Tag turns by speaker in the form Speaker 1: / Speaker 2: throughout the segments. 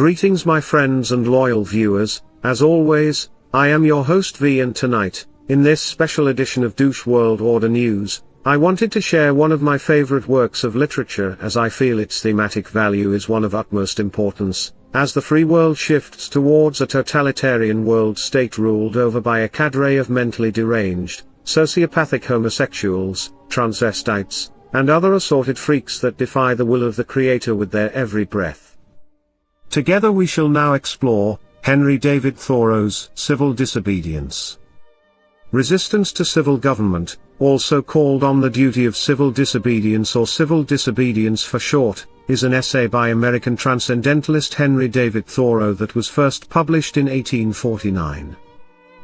Speaker 1: Greetings my friends and loyal viewers. As always, I am your host V, and tonight, in this special edition of Douche World Order News, I wanted to share one of my favorite works of literature, as I feel its thematic value is one of utmost importance, as the free world shifts towards a totalitarian world state ruled over by a cadre of mentally deranged, sociopathic homosexuals, transvestites, and other assorted freaks that defy the will of the Creator with their every breath. Together we shall now explore Henry David Thoreau's Civil Disobedience. Resistance to Civil Government, also called On the Duty of Civil Disobedience or Civil Disobedience for short, is an essay by American transcendentalist Henry David Thoreau that was first published in 1849.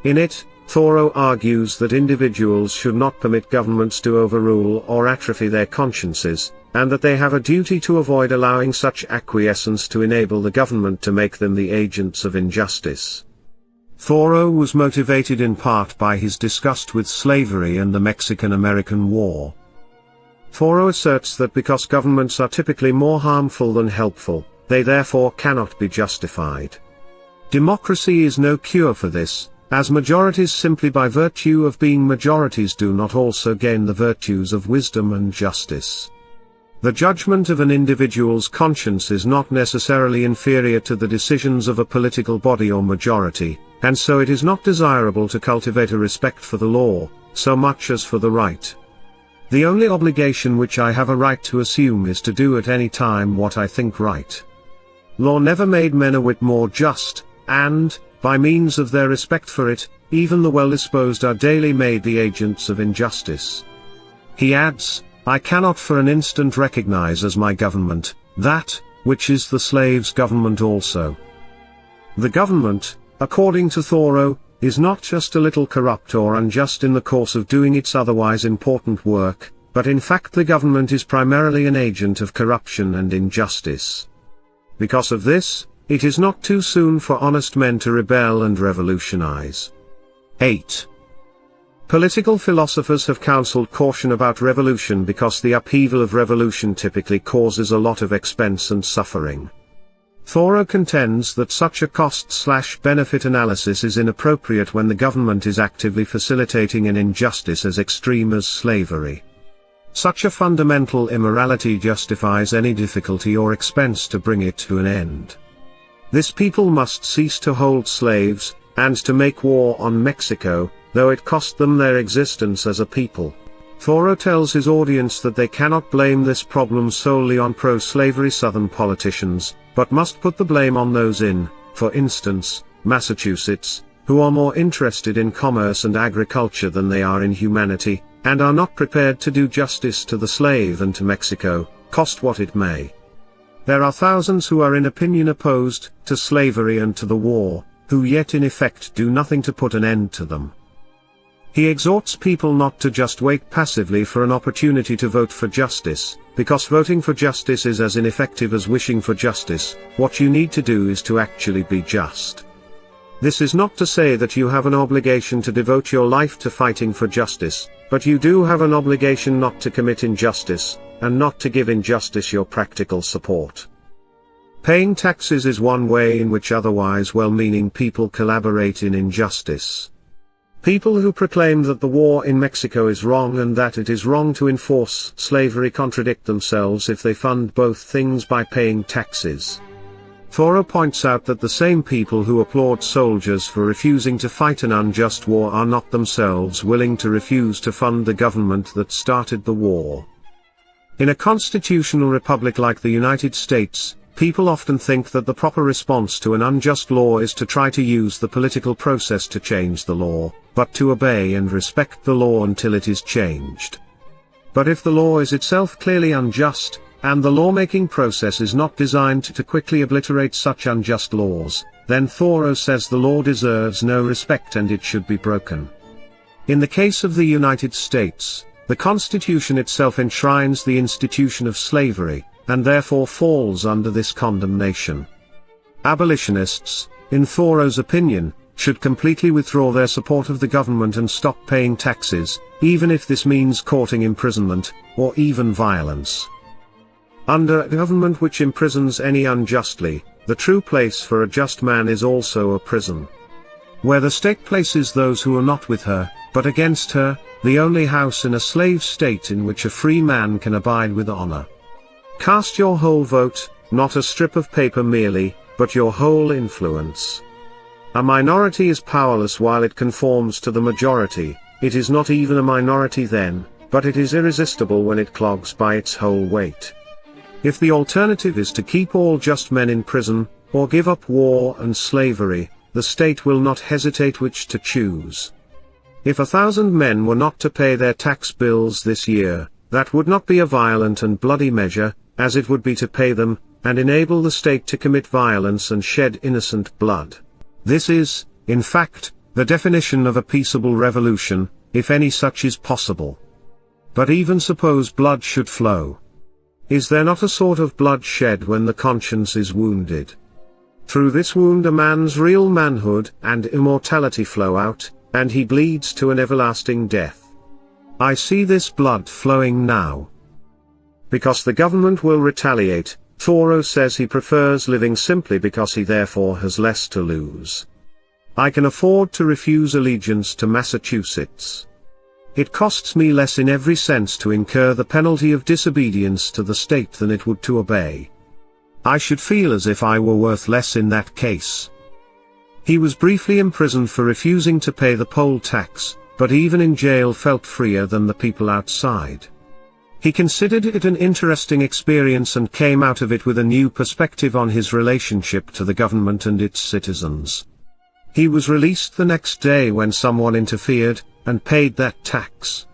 Speaker 1: In it, Thoreau argues that individuals should not permit governments to overrule or atrophy their consciences, and that they have a duty to avoid allowing such acquiescence to enable the government to make them the agents of injustice. Thoreau was motivated in part by his disgust with slavery and the Mexican-American War. Thoreau asserts that because governments are typically more harmful than helpful, they therefore cannot be justified. Democracy is no cure for this, as majorities simply by virtue of being majorities do not also gain the virtues of wisdom and justice. The judgment of an individual's conscience is not necessarily inferior to the decisions of a political body or majority, and so it is not desirable to cultivate a respect for the law, so much as for the right. The only obligation which I have a right to assume is to do at any time what I think right. Law never made men a whit more just, and, by means of their respect for it, even the well-disposed are daily made the agents of injustice. He adds, I cannot for an instant recognize as my government, that, which is the slave's government also. The government, according to Thoreau, is not just a little corrupt or unjust in the course of doing its otherwise important work, but in fact the government is primarily an agent of corruption and injustice. Because of this, it is not too soon for honest men to rebel and revolutionize. 8. Political philosophers have counseled caution about revolution because the upheaval of revolution typically causes a lot of expense and suffering. Thoreau contends that such a cost/benefit analysis is inappropriate when the government is actively facilitating an injustice as extreme as slavery. Such a fundamental immorality justifies any difficulty or expense to bring it to an end. This people must cease to hold slaves, and to make war on Mexico, though it cost them their existence as a people. Thoreau tells his audience that they cannot blame this problem solely on pro-slavery Southern politicians, but must put the blame on those in, for instance, Massachusetts, who are more interested in commerce and agriculture than they are in humanity, and are not prepared to do justice to the slave and to Mexico, cost what it may. There are thousands who are in opinion opposed to slavery and to the war, who yet in effect do nothing to put an end to them. He exhorts people not to just wait passively for an opportunity to vote for justice, because voting for justice is as ineffective as wishing for justice. What you need to do is to actually be just. This is not to say that you have an obligation to devote your life to fighting for justice, but you do have an obligation not to commit injustice, and not to give injustice your practical support. Paying taxes is one way in which otherwise well-meaning people collaborate in injustice. People who proclaim that the war in Mexico is wrong and that it is wrong to enforce slavery contradict themselves if they fund both things by paying taxes. Thoreau points out that the same people who applaud soldiers for refusing to fight an unjust war are not themselves willing to refuse to fund the government that started the war. In a constitutional republic like the United States, people often think that the proper response to an unjust law is to try to use the political process to change the law, but to obey and respect the law until it is changed. But if the law is itself clearly unjust, and the lawmaking process is not designed to quickly obliterate such unjust laws, then Thoreau says the law deserves no respect and it should be broken. In the case of the United States, the Constitution itself enshrines the institution of slavery, and therefore falls under this condemnation. Abolitionists, in Thoreau's opinion, should completely withdraw their support of the government and stop paying taxes, even if this means courting imprisonment, or even violence. Under a government which imprisons any unjustly, the true place for a just man is also a prison, where the state places those who are not with her, but against her, the only house in a slave state in which a free man can abide with honor. Cast your whole vote, not a strip of paper merely, but your whole influence. A minority is powerless while it conforms to the majority. It is not even a minority then, but it is irresistible when it clogs by its whole weight. If the alternative is to keep all just men in prison, or give up war and slavery, the state will not hesitate which to choose. If 1,000 men were not to pay their tax bills this year, that would not be a violent and bloody measure, as it would be to pay them, and enable the state to commit violence and shed innocent blood. This is, in fact, the definition of a peaceable revolution, if any such is possible. But even suppose blood should flow. Is there not a sort of blood shed when the conscience is wounded? Through this wound a man's real manhood and immortality flow out, and he bleeds to an everlasting death. I see this blood flowing now. Because the government will retaliate, Thoreau says he prefers living simply because he therefore has less to lose. I can afford to refuse allegiance to Massachusetts. It costs me less in every sense to incur the penalty of disobedience to the state than it would to obey. I should feel as if I were worth less in that case. He was briefly imprisoned for refusing to pay the poll tax, but even in jail felt freer than the people outside. He considered it an interesting experience and came out of it with a new perspective on his relationship to the government and its citizens. He was released the next day when someone interfered, and paid that tax.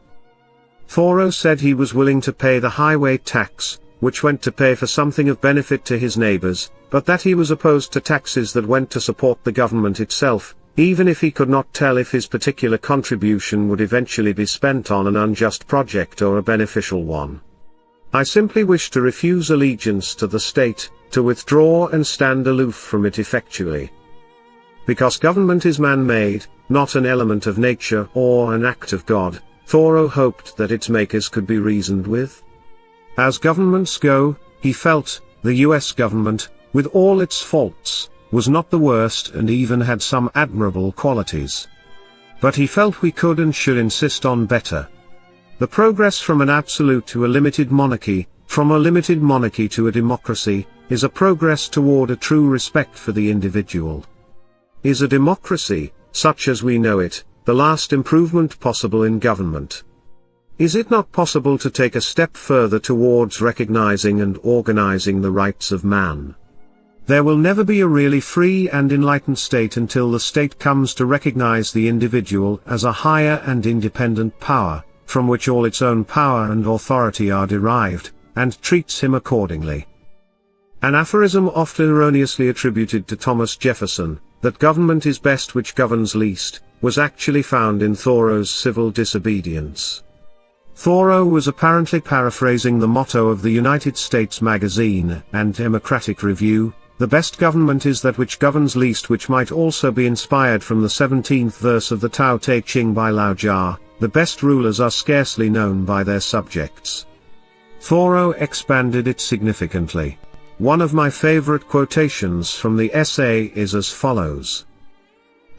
Speaker 1: Thoreau said he was willing to pay the highway tax, which went to pay for something of benefit to his neighbors, but that he was opposed to taxes that went to support the government itself, even if he could not tell if his particular contribution would eventually be spent on an unjust project or a beneficial one. I simply wish to refuse allegiance to the state, to withdraw and stand aloof from it effectually. Because government is man-made, not an element of nature or an act of God, Thoreau hoped that its makers could be reasoned with. As governments go, he felt, the US government, with all its faults, was not the worst and even had some admirable qualities. But he felt we could and should insist on better. The progress from an absolute to a limited monarchy, from a limited monarchy to a democracy, is a progress toward a true respect for the individual. Is a democracy, such as we know it, the last improvement possible in government? Is it not possible to take a step further towards recognizing and organizing the rights of man? There will never be a really free and enlightened state until the state comes to recognize the individual as a higher and independent power, from which all its own power and authority are derived, and treats him accordingly. An aphorism often erroneously attributed to Thomas Jefferson, that government is best which governs least, was actually found in Thoreau's Civil Disobedience. Thoreau was apparently paraphrasing the motto of the United States Magazine and Democratic Review, "The best government is that which governs least," which might also be inspired from the 17th verse of the Tao Te Ching by Lao Jia, "The best rulers are scarcely known by their subjects." Thoreau expanded it significantly. One of my favorite quotations from the essay is as follows.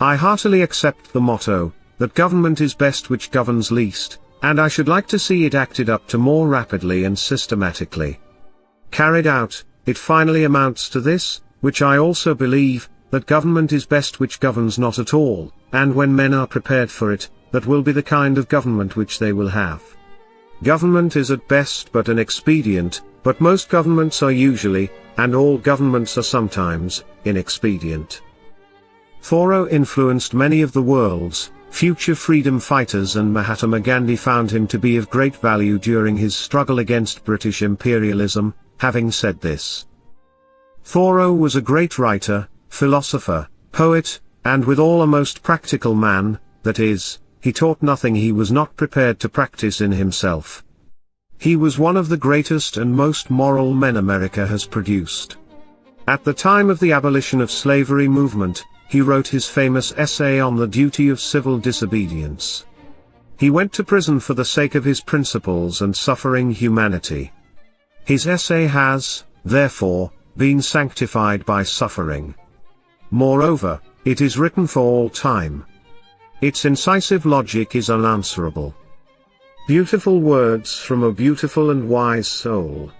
Speaker 1: "I heartily accept the motto, that government is best which governs least, and I should like to see it acted up to more rapidly and systematically. Carried out, it finally amounts to this, which I also believe, that government is best which governs not at all, and when men are prepared for it, that will be the kind of government which they will have. Government is at best but an expedient, but most governments are usually, and all governments are sometimes, inexpedient." Thoreau influenced many of the world's future freedom fighters, and Mahatma Gandhi found him to be of great value during his struggle against British imperialism. Having said this, Thoreau was a great writer, philosopher, poet, and withal a most practical man, that is, he taught nothing he was not prepared to practice in himself. He was one of the greatest and most moral men America has produced. At the time of the abolition of slavery movement, he wrote his famous essay on the duty of civil disobedience. He went to prison for the sake of his principles and suffering humanity. His essay has, therefore, been sanctified by suffering. Moreover, it is written for all time. Its incisive logic is unanswerable. Beautiful words from a beautiful and wise soul.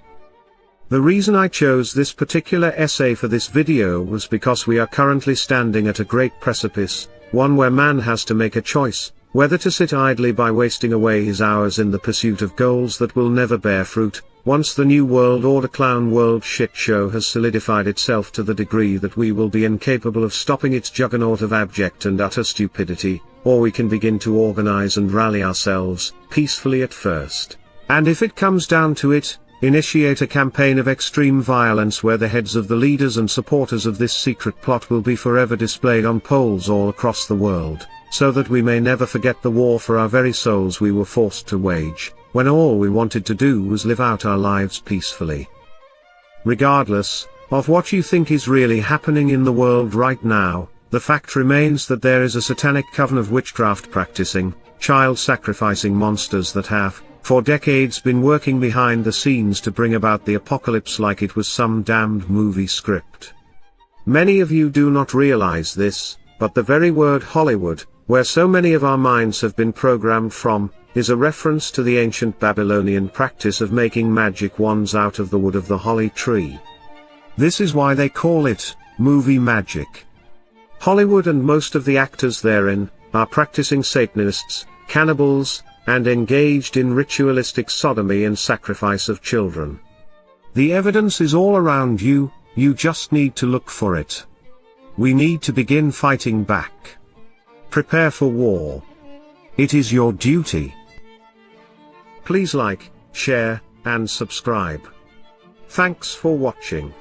Speaker 1: The reason I chose this particular essay for this video was because we are currently standing at a great precipice, one where man has to make a choice, whether to sit idly by wasting away his hours in the pursuit of goals that will never bear fruit, once the New World Order clown world shit show has solidified itself to the degree that we will be incapable of stopping its juggernaut of abject and utter stupidity, or we can begin to organize and rally ourselves, peacefully at first, and if it comes down to it, initiate a campaign of extreme violence where the heads of the leaders and supporters of this secret plot will be forever displayed on poles all across the world, so that we may never forget the war for our very souls we were forced to wage, when all we wanted to do was live out our lives peacefully. Regardless of what you think is really happening in the world right now, the fact remains that there is a satanic coven of witchcraft practicing, child-sacrificing monsters that have, for decades, been working behind the scenes to bring about the apocalypse like it was some damned movie script. Many of you do not realize this, but the very word Hollywood, where so many of our minds have been programmed from, is a reference to the ancient Babylonian practice of making magic wands out of the wood of the holly tree. This is why they call it movie magic. Hollywood and most of the actors therein are practicing Satanists, cannibals, and engaged in ritualistic sodomy and sacrifice of children. The evidence is all around you, you just need to look for it. We need to begin fighting back. Prepare for war. It is your duty. Please like, share, and subscribe. Thanks for watching.